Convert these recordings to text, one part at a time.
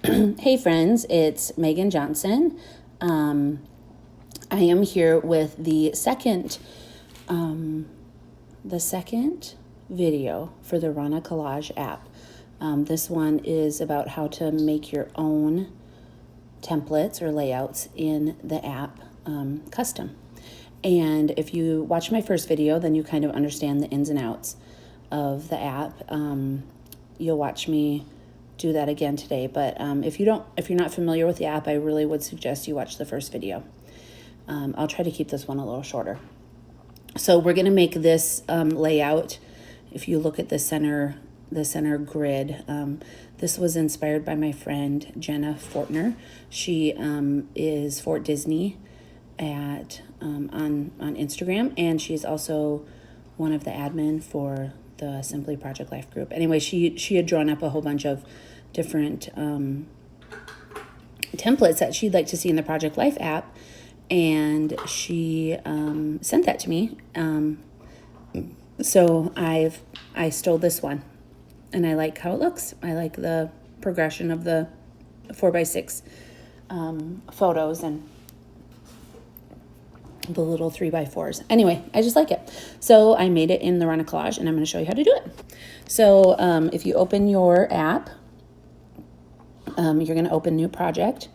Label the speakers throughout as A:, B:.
A: Hey friends, it's Megan Johnson. I am here with the second video for the RhonnaCollage app. This one is about how to make your own templates or layouts in the app custom. And if you watch my first video, then you kind of understand the ins and outs of the app. You'll watch me do that again today, but if you're not familiar with the app, I really would suggest you watch the first video. I'll try to keep this one a little shorter. So we're going to make this layout. If you look at the center grid, this was inspired by my friend Jenna Fortner. She is Fort Disney at on Instagram, and she's also one of the admin for the Simply Project Life group. Anyway, she had drawn up a whole bunch of different templates that she'd like to see in the Project Life app, and she sent that to me. So I stole this one, and I like how it looks. I like the progression of the 4x6 photos and the little 3x4s. Anyway, I just like it. So I made it in the RhonnaCollage, and I'm going to show you how to do it. So if you open your app, you're going to open new project.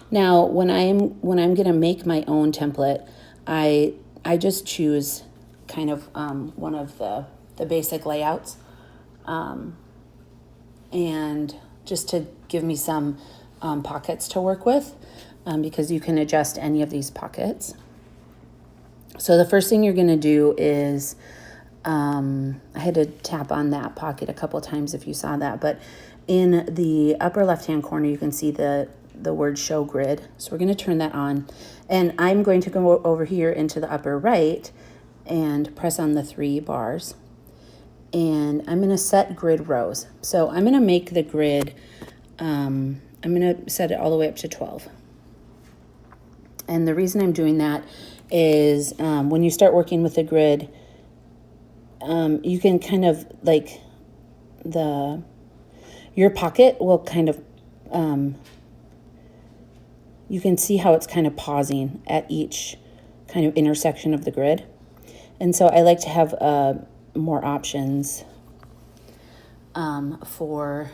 A: Now, when I'm going to make my own template, I just choose kind of one of the basic layouts, and just to give me some pockets to work with, because you can adjust any of these pockets. So the first thing you're going to do is, I had to tap on that pocket a couple times if you saw that, but in the upper left-hand corner, you can see the word show grid. So we're going to turn that on, and I'm going to go over here into the upper right and press on the 3 bars, and I'm going to set grid rows. So I'm going to make the grid, I'm going to set it all the way up to 12. And the reason I'm doing that is when you start working with the grid, you can kind of like your pocket will kind of, you can see how it's kind of pausing at each kind of intersection of the grid. And so I like to have more options for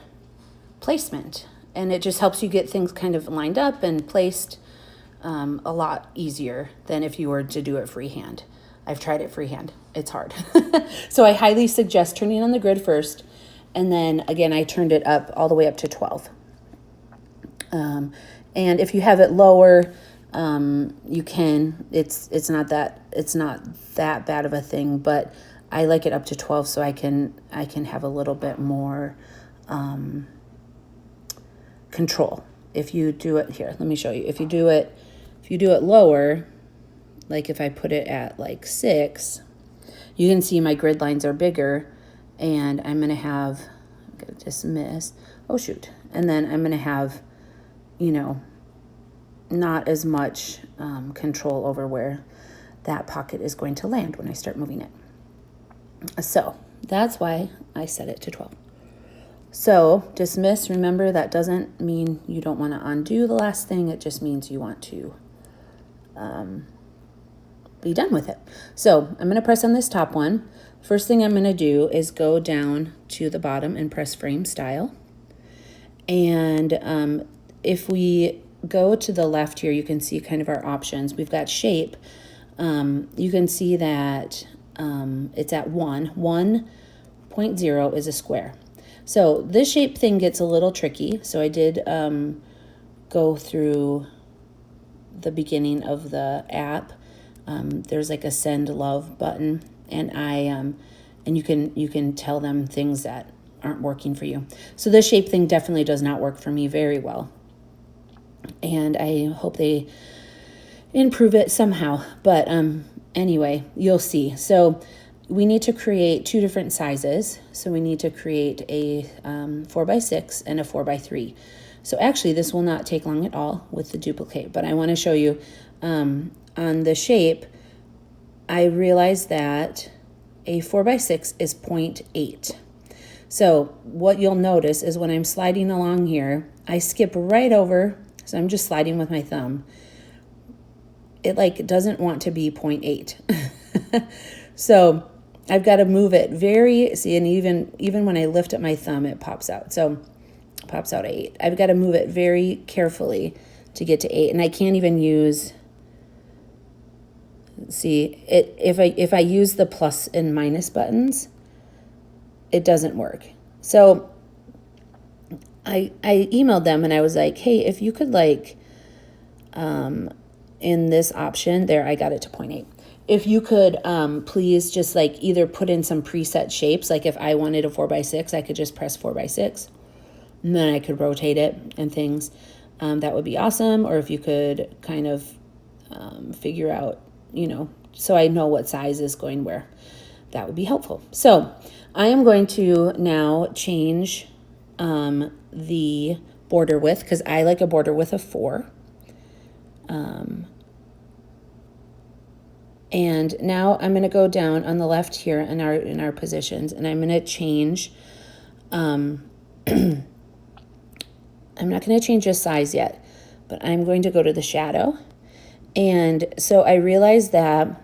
A: placement. And it just helps you get things kind of lined up and placed a lot easier than if you were to do it freehand. I've tried it freehand. It's hard. So I highly suggest turning on the grid first. And then again, I turned it up all the way up to 12. And if you have it lower, you can, it's not that bad of a thing, but I like it up to 12 so I can have a little bit more control. If you do it here, let me show you. If you do it lower, like if I put it at like 6, you can see my grid lines are bigger, and I'm going to dismiss. Oh shoot. And then I'm going to have, not as much control over where that pocket is going to land when I start moving it. So that's why I set it to 12. So dismiss, remember, that doesn't mean you don't want to undo the last thing. It just means you want to be done with it. So I'm going to press on this top one. First thing I'm going to do is go down to the bottom and press frame style. And if we go to the left here, you can see kind of our options. We've got shape. You can see that it's at 1. 1.0 is a square. So this shape thing gets a little tricky. So I did go through the beginning of the app. There's like a send love button, and and you can tell them things that aren't working for you. So this shape thing definitely does not work for me very well, and I hope they improve it somehow. But anyway, you'll see. So we need to create 2 different sizes. So we need to create a 4x6 and a 4x3. So actually this will not take long at all with the duplicate, but I want to show you on the shape, I realized that a 4x6 is 0.8. So what you'll notice is when I'm sliding along here, I skip right over, so I'm just sliding with my thumb. It like doesn't want to be 0.8. So I've got to move it see, and even when I lift up my thumb, it pops out. So it pops out 8. I've got to move it very carefully to get to 8. And I can't even use, see, if I use the plus and minus buttons, it doesn't work. So I emailed them and I was like, hey, if you could like, in this option there, I got it to 0.8. If you could please just like either put in some preset shapes, like if I wanted a 4x6, I could just press 4x6 and then I could rotate it and things. That would be awesome. Or if you could kind of figure out, so I know what size is going where, that would be helpful. So I am going to now change the border width, because I like a border width of 4. And now I'm going to go down on the left here in our positions, and I'm going to change, I'm not going to change the size yet, but I'm going to go to the shadow. And so I realized that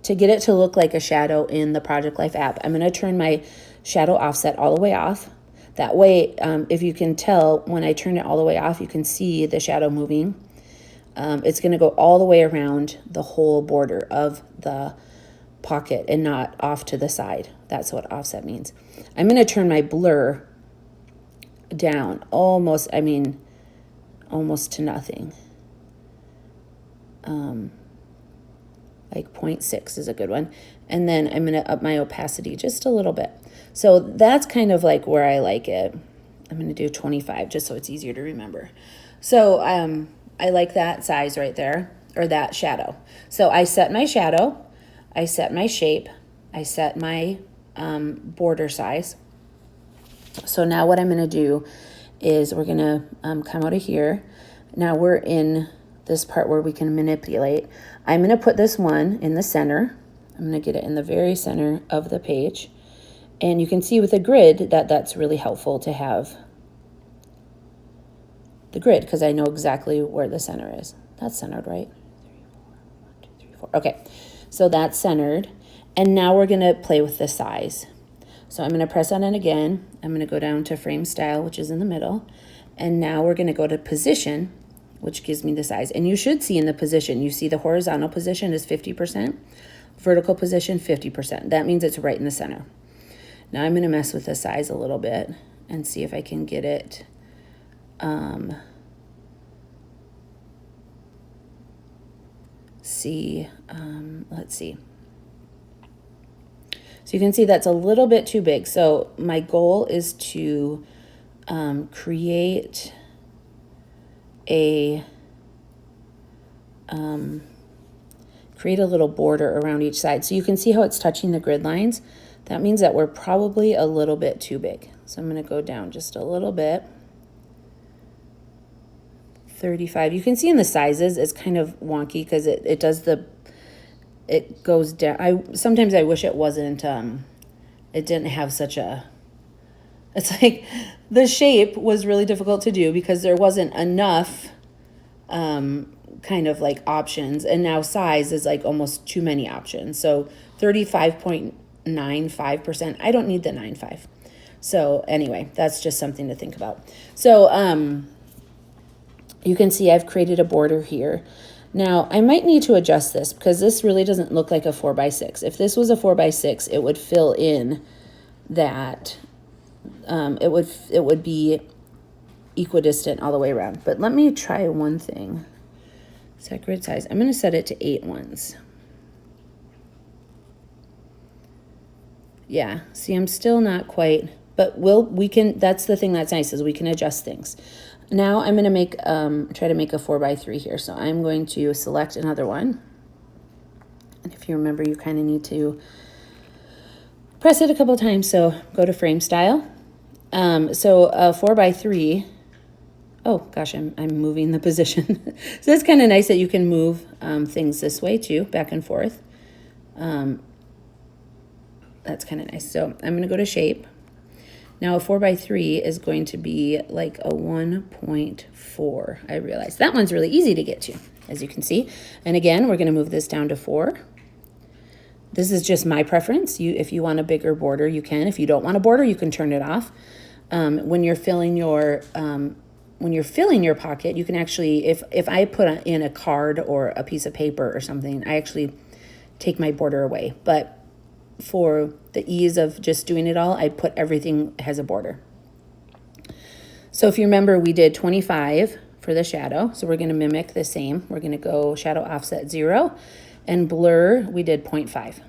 A: to get it to look like a shadow in the Project Life app, I'm going to turn my shadow offset all the way off. That way, if you can tell, when I turn it all the way off, you can see the shadow moving. It's going to go all the way around the whole border of the pocket and not off to the side. That's what offset means. I'm going to turn my blur down almost to nothing. Like 0.6 is a good one. And then I'm going to up my opacity just a little bit. So that's kind of like where I like it. I'm going to do 25 just so it's easier to remember. So I like that size right there, or that shadow. So I set my shadow, I set my shape, I set my border size. So now what I'm going to do is we're going to come out of here. Now we're in this part where we can manipulate. I'm going to put this one in the center. I'm going to get it in the very center of the page. And you can see with a grid that that's really helpful to have the grid, because I know exactly where the center is. That's centered, right? 1, 2, 3, 4. Okay, so that's centered. And now we're going to play with the size. So I'm going to press on it again. I'm going to go down to frame style, which is in the middle. And now we're going to go to position, which gives me the size. And you should see in the position, you see the horizontal position is 50%, vertical position 50%. That means it's right in the center. Now I'm going to mess with the size a little bit and see if I can get it. Let's see. So you can see that's a little bit too big. So my goal is to create a little border around each side. So you can see how it's touching the grid lines. That means that we're probably a little bit too big. So I'm going to go down just a little bit. 35. You can see in the sizes it's kind of wonky because it goes down. Sometimes I wish it wasn't it didn't have such a, it's like the shape was really difficult to do because there wasn't enough kind of like options, and now size is like almost too many options. So 35.95%, I don't need the 9.5. So anyway, that's just something to think about. So you can see I've created a border here. Now I might need to adjust this because this really doesn't look like a 4x6. If this was a 4x6, it would fill in that, it would be equidistant all the way around. But let me try one thing. Set grid size. I'm going to set it to 8 ones. Yeah, see, I'm still not quite, but we can, that's the thing that's nice, is we can adjust things. Now I'm going to try to make a 4x3 here. So I'm going to select another one. And if you remember, you kind of need to press it a couple times. So go to frame style. So a 4x3, oh gosh, I'm moving the position. So it's kind of nice that you can move things this way too, back and forth. That's kind of nice. So I'm going to go to shape. Now a 4x3 is going to be like a 1.4. I realize that one's really easy to get to, as you can see. And again, we're going to move this down to 4. This is just my preference. If you want a bigger border, you can. If you don't want a border, you can turn it off. When you're filling your pocket, you can actually, if I put in a card or a piece of paper or something, I actually take my border away. But for the ease of just doing it all, I put everything has a border. So if you remember, we did 25 for the shadow. So we're going to mimic the same. We're going to go shadow offset 0, and blur, we did 0.5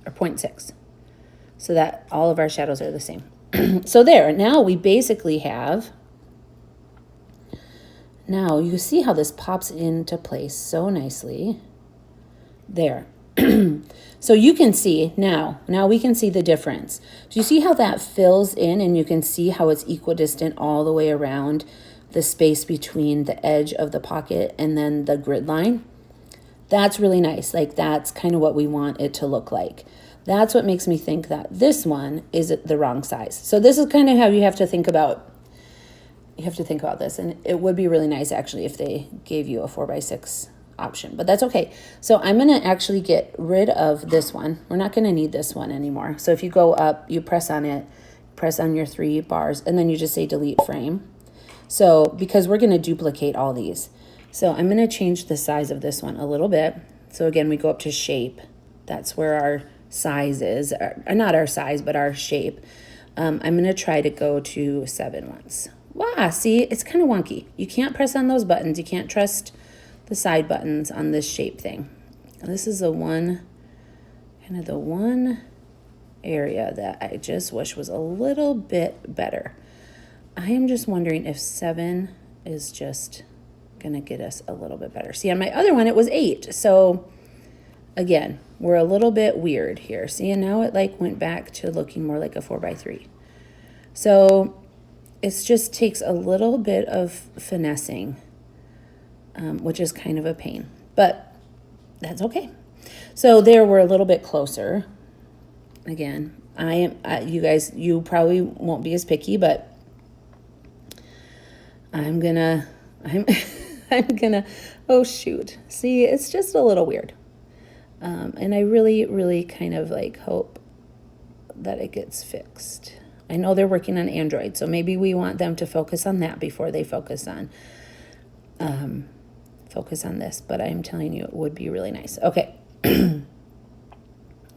A: or 0.6. So that all of our shadows are the same. So there, now we basically have, now you see how this pops into place so nicely. There. So you can see now we can see the difference. Do you see how that fills in, and you can see how it's equidistant all the way around the space between the edge of the pocket and then the grid line? That's really nice. Like, that's kind of what we want it to look like. That's what makes me think that this one is the wrong size. So this is kind of how you have to think about this. And it would be really nice actually if they gave you a 4x6 option, but that's okay. So I'm going to actually get rid of this one. We're not going to need this one anymore. So if you go up, you press on it, press on your 3 bars, and then you just say delete frame. So because we're going to duplicate all these. So I'm going to change the size of this one a little bit. So again, we go up to shape. That's where our size is, not our size, but our shape. I'm going to try to go to 7 once. Wow, see, it's kind of wonky. You can't press on those buttons. You can't trust the side buttons on this shape thing. This is the one area that I just wish was a little bit better. I am just wondering if 7 is just gonna get us a little bit better. See, on my other one, it was 8. So again, we're a little bit weird here. See, and now it like went back to looking more like a 4x3. So it just takes a little bit of finessing, which is kind of a pain, but that's okay. So there, we're a little bit closer. Again, you guys, you probably won't be as picky, but I'm gonna, oh shoot. See, it's just a little weird. And I really, really kind of like hope that it gets fixed. I know they're working on Android, so maybe we want them to focus on that before they focus on this, but I'm telling you, it would be really nice. Okay.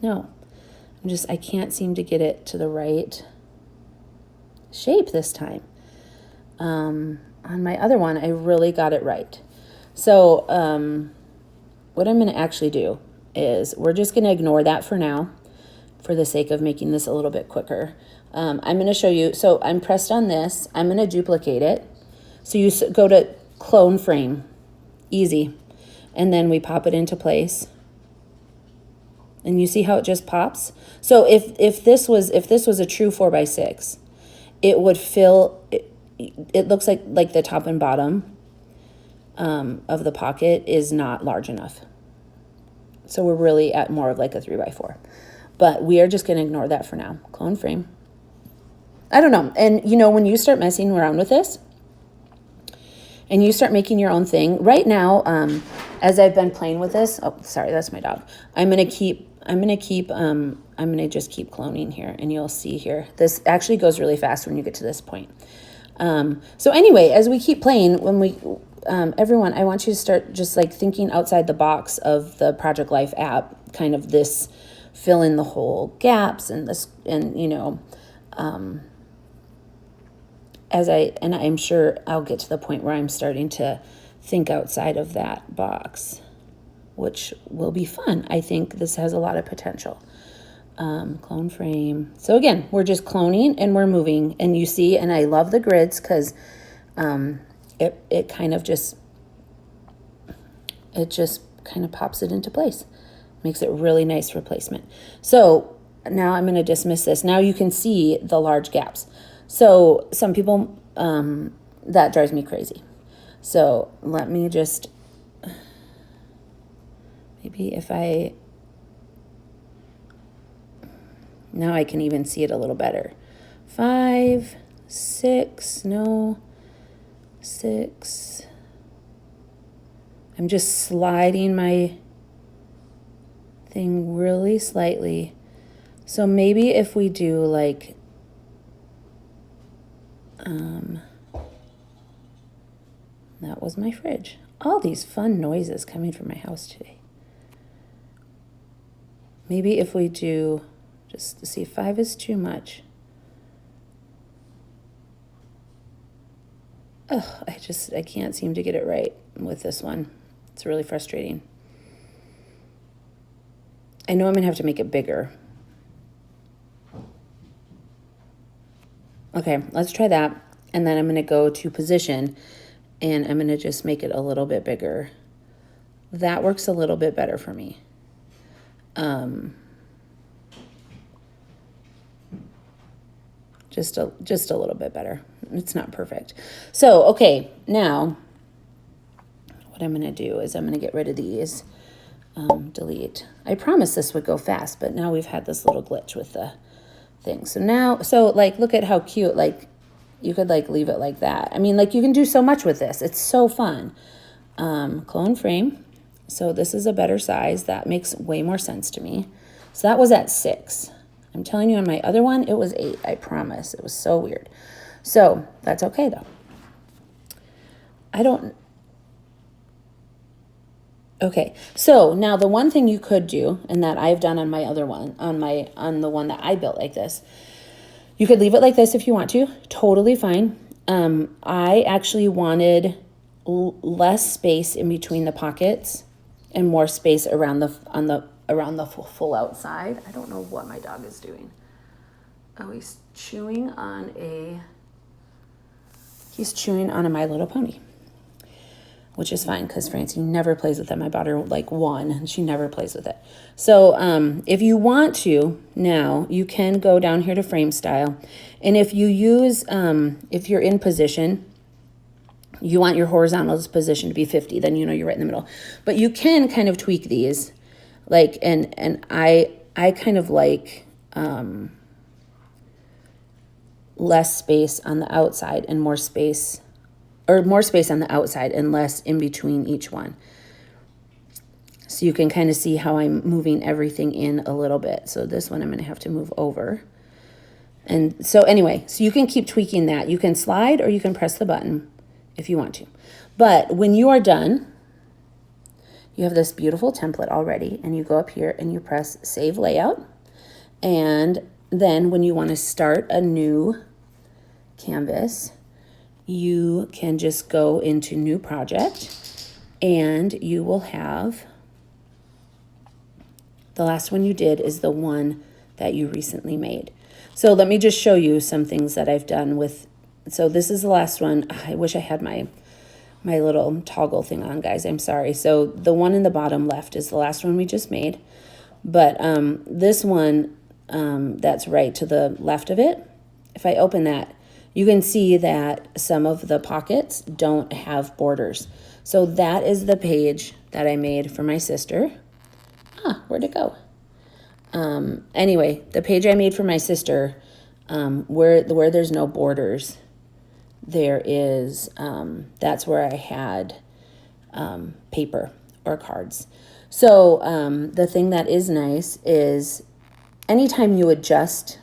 A: No, I can't seem to get it to the right shape this time. On my other one, I really got it right. So what I'm going to actually do is we're just going to ignore that for now for the sake of making this a little bit quicker. I'm going to show you. So I'm pressed on this. I'm going to duplicate it. So you go to clone frame. Easy. And then we pop it into place. And you see how it just pops? So if this was a true 4x6, it would fill it looks like the top and bottom of the pocket is not large enough. So we're really at more of like a 3x4. But we are just going to ignore that for now. Clone frame. I don't know. And you know, when you start messing around with this and you start making your own thing, right now, as I've been playing with this, oh, sorry, that's my dog. I'm going to just keep cloning here, and you'll see here. This actually goes really fast when you get to this point. So anyway, as we keep playing, everyone, I want you to start just like thinking outside the box of the Project Life app, kind of this fill in the whole gaps and this, and you know, I'm sure I'll get to the point where I'm starting to think outside of that box, which will be fun. I think this has a lot of potential. Clone frame. So again, we're just cloning and we're moving, and you see, and I love the grids because it kind of just kind of pops it into place, makes it really nice for placement. So now I'm going to dismiss this. Now you can see the large gaps. So some people, that drives me crazy. So let me just, maybe if now I can even see it a little better. 5, 6, no, 6. I'm just sliding my thing really slightly. So maybe if we do like, that was my fridge. All these fun noises coming from my house today. Maybe if we do, just to see, 5 is too much. Oh, I can't seem to get it right with this one. It's really frustrating. I know I'm gonna have to make it bigger. Okay, let's try that. And then I'm gonna go to position and I'm gonna just make it a little bit bigger. That works a little bit better for me. Just a little bit better. It's not perfect. So, okay, now what I'm gonna do is I'm gonna get rid of these. Delete. I promised this would go fast, but now we've had this little glitch with the thing. So now, like, look at how cute, like, you could like leave it like that. I mean, like, you can do so much with this. It's so fun. Clone frame. So this is a better size. That makes way more sense to me. So that was at 6. I'm telling you, on my other one, it was 8. I promise. It was so weird. So that's okay though. Okay, so now the one thing you could do, and that I've done on my other one, on the one that I built like this, you could leave it like this if you want to, totally fine. I actually wanted less space in between the pockets and more space around the full outside. I don't know what my dog is doing. Oh, he's chewing on a My Little Pony, which is fine because Francie never plays with them. I bought her like one and she never plays with it. So if you want to, now you can go down here to frame style. And if you use, if you're in position, you want your horizontal position to be 50, then you know you're right in the middle. But you can kind of tweak these. Like, and I kind of like less space on the outside and more space on the outside and less in between each one. So you can kind of see how I'm moving everything in a little bit. So this one I'm going to have to move over. And so anyway, so you can keep tweaking that. You can slide or you can press the button if you want to. But when you are done, you have this beautiful template already, and you go up here and you press Save Layout. And then when you want to start a new canvas, you can just go into New Project, and you will have, the last one you did is the one that you recently made. So let me just show you some things that I've done with, so this is the last one. I wish I had my little toggle thing on, guys. I'm sorry. So the one in the bottom left is the last one we just made. But this one that's right to the left of it, if I open that, you can see that some of the pockets don't have borders. So that is the page that I made for my sister. Where'd it go? Anyway, the page I made for my sister, where there's no borders, there is, that's where I had paper or cards. So the thing that is nice is anytime you adjust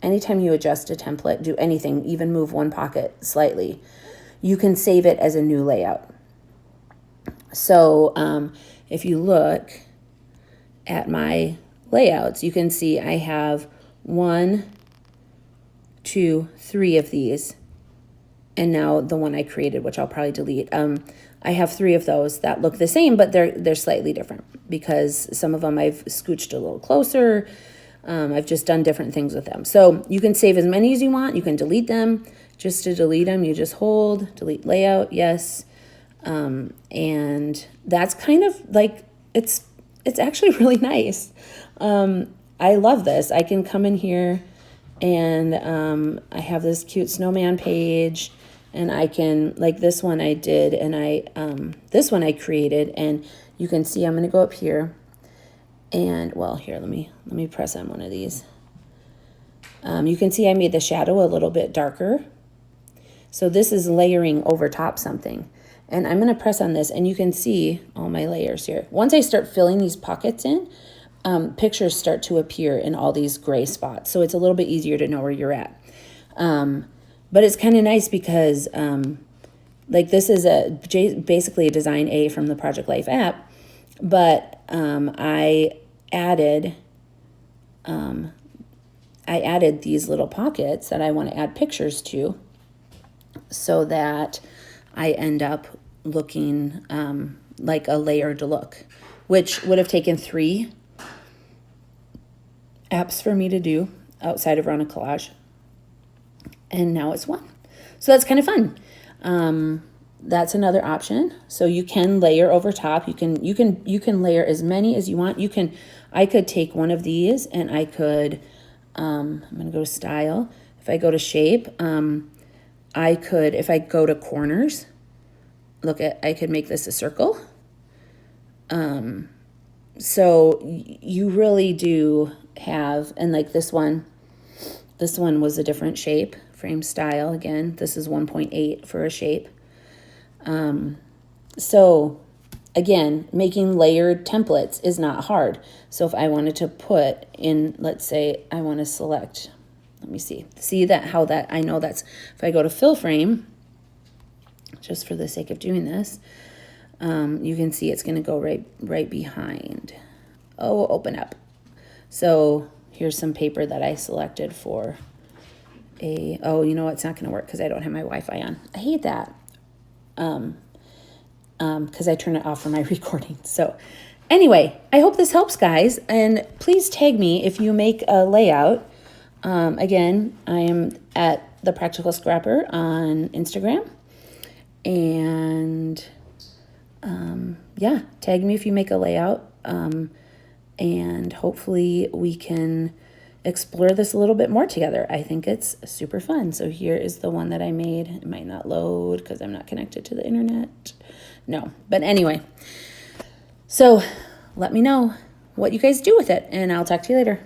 A: a template, do anything, even move one pocket slightly, you can save it as a new layout. So if you look at my layouts, you can see I have 1, 2, 3 of these. And now the one I created, which I'll probably delete, I have 3 of those that look the same, but they're slightly different because some of them I've scooched a little closer. I've just done different things with them. So you can save as many as you want. You can delete them. Just to delete them, you just hold, delete layout, yes. And that's kind of like, it's actually really nice. I love this. I can come in here and I have this cute snowman page, and I can, like this one I did, and this one I created, and you can see I'm going to go up here and, well, here, let me press on one of these. You can see I made the shadow a little bit darker. So this is layering over top something. And I'm going to press on this, and you can see all my layers here. Once I start filling these pockets in, pictures start to appear in all these gray spots. So it's a little bit easier to know where you're at. But it's kind of nice because like this is basically a design A from the Project Life app, but I added these little pockets that I want to add pictures to, so that I end up looking like a layered look, which would have taken 3 apps for me to do outside of RhonnaCollage, and now it's 1. So that's kind of fun. That's another option. So you can layer over top. You can layer as many as you want. I could take one of these, and I could I'm gonna go to style. If I go to shape, I could, if I go to corners, I could make this a circle. So you really do have, and like this one was a different shape, frame style. Again, this is 1.8 for a shape. So again, making layered templates is not hard. So if I wanted to put in, let's say I want to select, let me see I know that's, if I go to fill frame, just for the sake of doing this, you can see it's going to go right behind. Oh, open up. So here's some paper that I selected for oh, you know what? It's not going to work because I don't have my Wi-Fi on. I hate that. Because I turn it off for my recording. So anyway, I hope this helps, guys. And please tag me if you make a layout. Again, I am at The Practical Scrapper on Instagram. And yeah, tag me if you make a layout. And hopefully we can explore this a little bit more together. I think it's super fun. So here is the one that I made. It might not load because I'm not connected to the internet. No, but anyway, so let me know what you guys do with it, and I'll talk to you later.